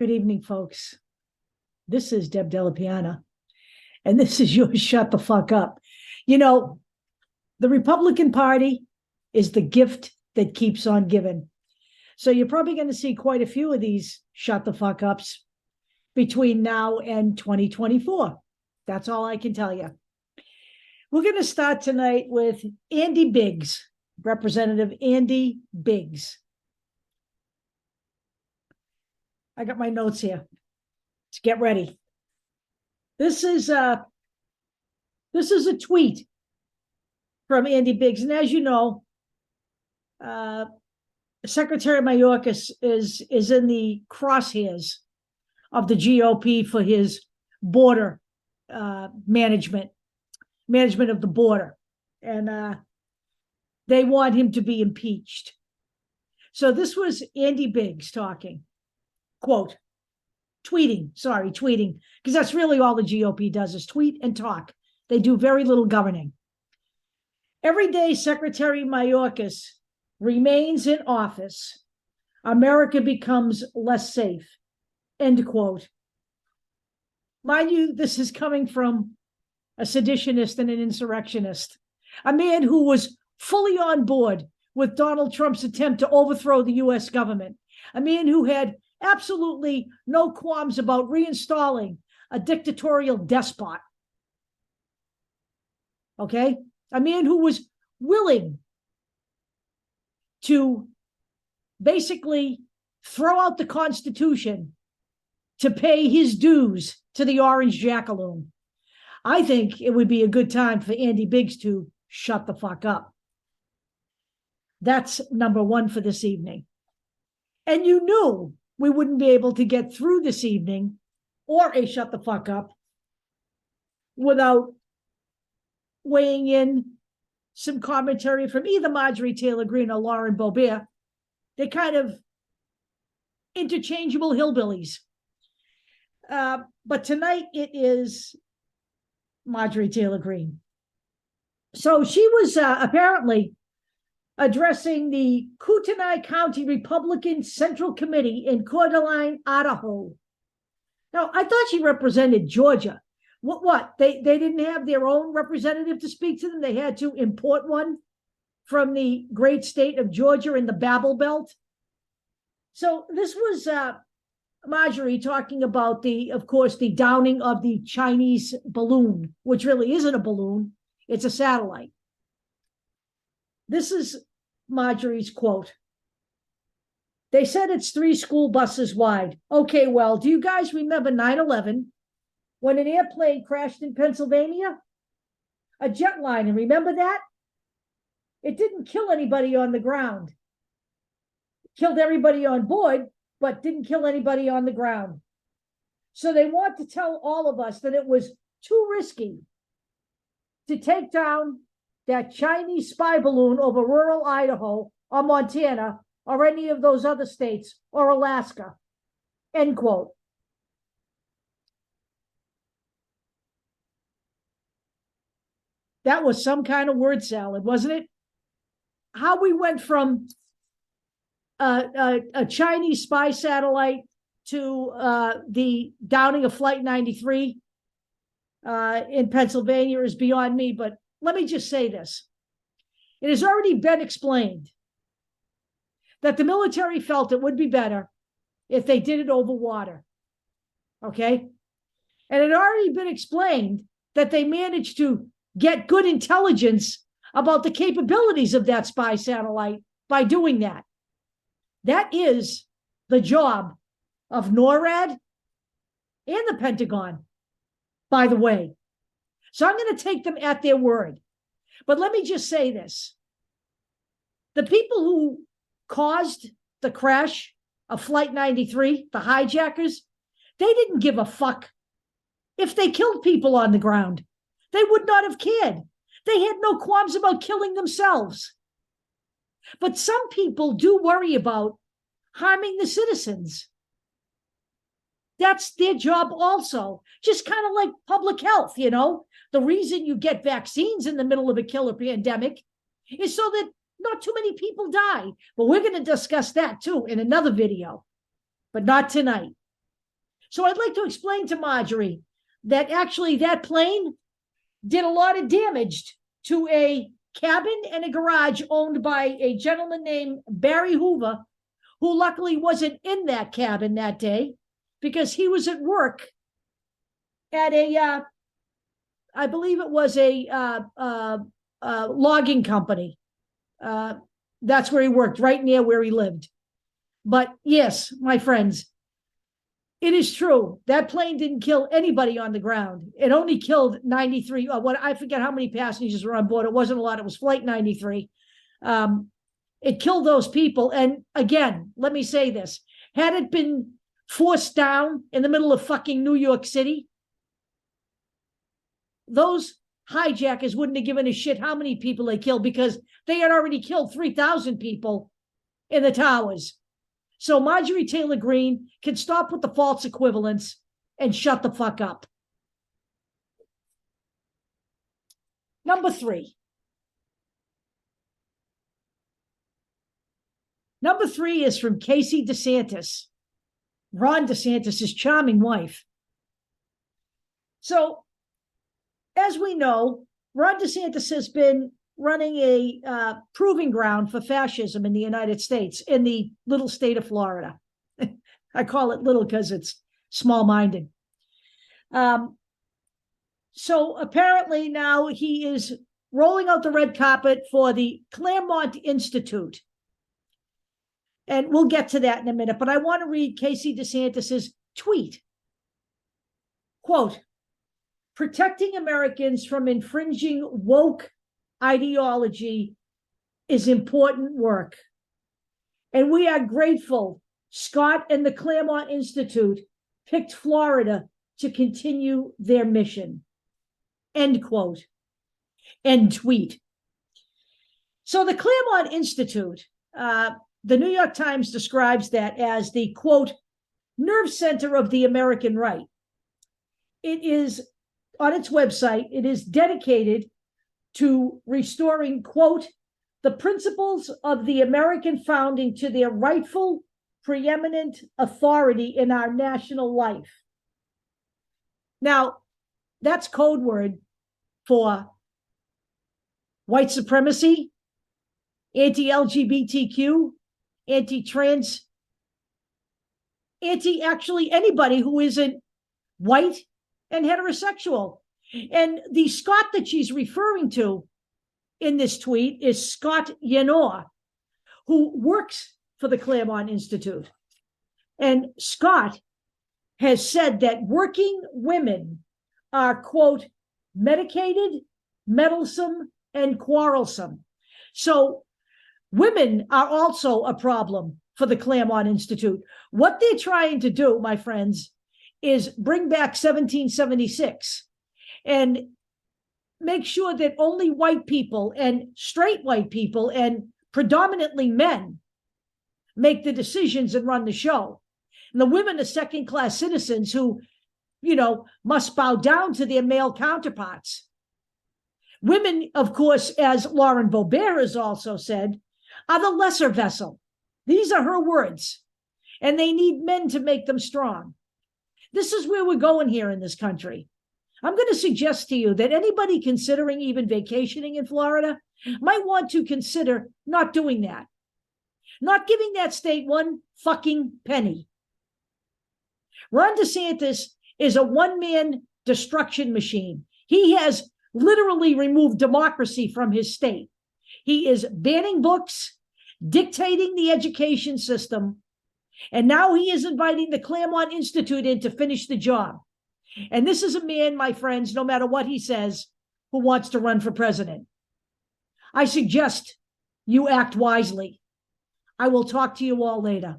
Good evening, folks. This is Deb Delapiana, and this is your Shut the Fuck Up. You know, the Republican Party is the gift that keeps on giving. So you're probably going to see quite a few of these Shut the Fuck Ups between now and 2024. That's all I can tell you. We're going to start tonight with Andy Biggs, Representative Andy Biggs. I got my notes here. Let's get ready. This is a tweet from Andy Biggs, and as you know, Secretary Mayorkas is in the crosshairs of the GOP for his border management of the border, and they want him to be impeached. So this was Andy Biggs talking. Quote, tweeting, because that's really all the GOP does is tweet and talk. They do very little governing. Every day Secretary Mayorkas remains in office, America becomes less safe, end quote. Mind you, this is coming from a seditionist and an insurrectionist, a man who was fully on board with Donald Trump's attempt to overthrow the U.S. government, a man who had absolutely no qualms about reinstalling a dictatorial despot. Okay? A man who was willing to basically throw out the Constitution to pay his dues to the Orange Jackaloon. I think it would be a good time for Andy Biggs to shut the fuck up. That's number one for this evening. And you knew we wouldn't be able to get through this evening or a shut the fuck up without weighing in some commentary from either Marjorie Taylor Greene or Lauren Boebert. They're kind of interchangeable hillbillies. But tonight it is Marjorie Taylor Greene. So she was apparently addressing the Kootenai County Republican Central Committee in Coeur d'Alene, Idaho. Now, I thought she represented Georgia. What? They didn't have their own representative to speak to them? They had to import one from the great state of Georgia in the Babel Belt? So this was Marjorie talking about of course, the downing of the Chinese balloon, which really isn't a balloon, it's a satellite. This is Marjorie's quote. They said it's 3 school buses wide. Okay, well, do you guys remember 9/11 when an airplane crashed in Pennsylvania? A jetliner, remember that? It didn't kill anybody on the ground. It killed everybody on board, but didn't kill anybody on the ground. So they want to tell all of us that it was too risky to take down that Chinese spy balloon over rural Idaho or Montana or any of those other states or Alaska, end quote. That was some kind of word salad, wasn't it? How we went from a Chinese spy satellite to the downing of Flight 93 in Pennsylvania is beyond me, but let me just say this. It has already been explained that the military felt it would be better if they did it over water. Okay? And it had already been explained that they managed to get good intelligence about the capabilities of that spy satellite by doing that. That is the job of NORAD and the Pentagon, by the way. So I'm going to take them at their word. But let me just say this. The people who caused the crash of Flight 93, the hijackers, they didn't give a fuck if they killed people on the ground. They would not have cared. They had no qualms about killing themselves. But some people do worry about harming the citizens. That's their job also. Just kind of like public health, you know? The reason you get vaccines in the middle of a killer pandemic is so that not too many people die. But we're going to discuss that too in another video, but not tonight. So I'd like to explain to Marjorie that actually that plane did a lot of damage to a cabin and a garage owned by a gentleman named Barry Hoover, who luckily wasn't in that cabin that day because he was at work at a, I believe it was a logging company. That's where he worked, right near where he lived. But yes, my friends, it is true. That plane didn't kill anybody on the ground. It only killed 93, I forget how many passengers were on board. It wasn't a lot. It was Flight 93. It killed those people. And again, let me say this. Had it been forced down in the middle of fucking New York City, those hijackers wouldn't have given a shit how many people they killed because they had already killed 3,000 people in the towers. So Marjorie Taylor Greene can stop with the false equivalence and shut the fuck up. Number 3. Number 3 is from Casey DeSantis, Ron DeSantis' charming wife. So, as we know, Ron DeSantis has been running a proving ground for fascism in the United States, in the little state of Florida. I call it little because it's small-minded. So apparently now he is rolling out the red carpet for the Claremont Institute. And we'll get to that in a minute, but I want to read Casey DeSantis's tweet. Quote, "Protecting Americans from infringing woke ideology is important work. And we are grateful Scott and the Claremont Institute picked Florida to continue their mission." End quote. End tweet. So the Claremont Institute, the New York Times describes that as the, quote, nerve center of the American right. It is, on its website, it is dedicated to restoring, quote, the principles of the American founding to their rightful, preeminent authority in our national life. Now, that's code word for white supremacy, anti-LGBTQ, anti-trans, anti-actually anybody who isn't white and heterosexual. And the Scott that she's referring to in this tweet is Scott Yenor, who works for the Claremont Institute. And Scott has said that working women are, quote, medicated, meddlesome, and quarrelsome. So women are also a problem for the Claremont Institute. What they're trying to do, my friends, is bring back 1776 and make sure that only white people and straight white people and predominantly men make the decisions and run the show. And the women are second-class citizens who, you know, must bow down to their male counterparts. Women, of course, as Lauren Boebert has also said, are the lesser vessel. These are her words, and they need men to make them strong. This is where we're going here in this country. I'm going to suggest to you that anybody considering even vacationing in Florida might want to consider not doing that, not giving that state one fucking penny. Ron DeSantis is a one-man destruction machine. He has literally removed democracy from his state. He is banning books, dictating the education system, and now he is inviting the Claremont Institute in to finish the job. And this is a man, my friends, no matter what he says, who wants to run for president. I suggest you act wisely. I will talk to you all later.